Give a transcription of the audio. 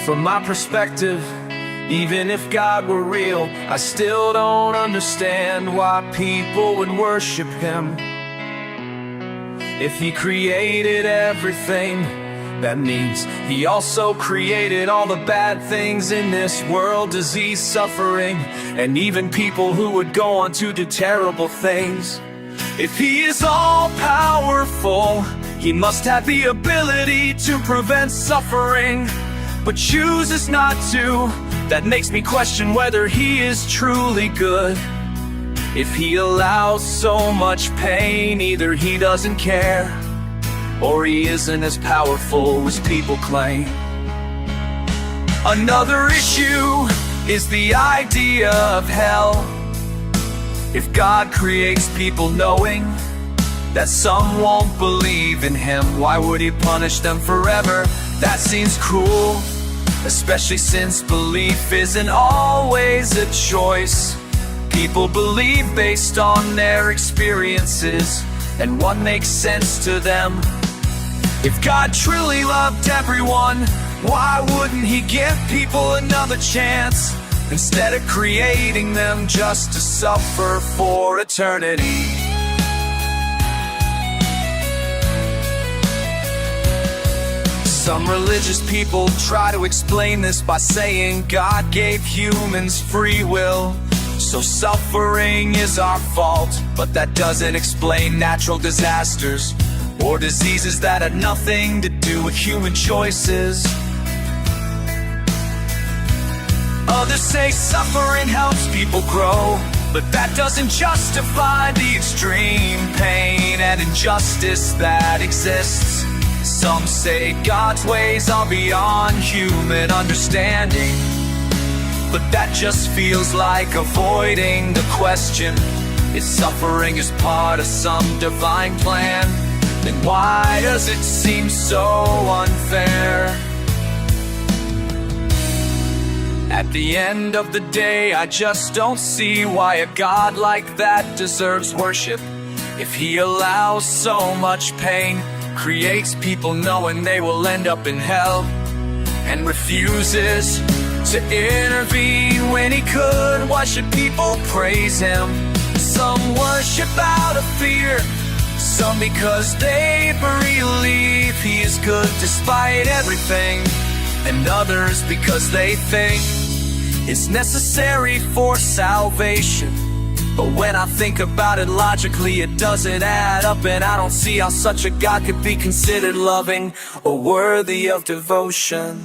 From my perspective, even if God were real, I still don't understand why people would worship him. If he created everything, that means he also created all the bad things in this world, disease, suffering, and even people who would go on to do terrible things. If he is all-powerful, he must have the ability to prevent suffering, but chooses not to. That makes me question whether he is truly good. If he allows so much pain, either he doesn't care, or he isn't as powerful as people claim. Another issue is the idea of hell. If God creates people knowing that some won't believe in him, why would he punish them forever? That seems cruel, especially since belief isn't always a choice. People believe based on their experiences and what makes sense to them. If God truly loved everyone, why wouldn't he give people another chance, instead of creating them just to suffer for eternity? Some religious people try to explain this by saying God gave humans free will, so suffering is our fault. But that doesn't explain natural disasters or diseases that had nothing to do with human choices. Others say suffering helps people grow, but that doesn't justify the extreme pain and injustice that exists. Some say God's ways are beyond human understanding, but that just feels like avoiding the question. If suffering is part of some divine plan, then why does it seem so unfair? At the end of the day, I just don't see why a God like that deserves worship. If he allows so much pain, creates people knowing they will end up in hell, and refuses to intervene when he could, why should people praise him? Some worship out of fear, some because they believe he is good despite everything, and others because they think it's necessary for salvation. But when I think about it logically, it doesn't add up, and I don't see how such a God could be considered loving or worthy of devotion.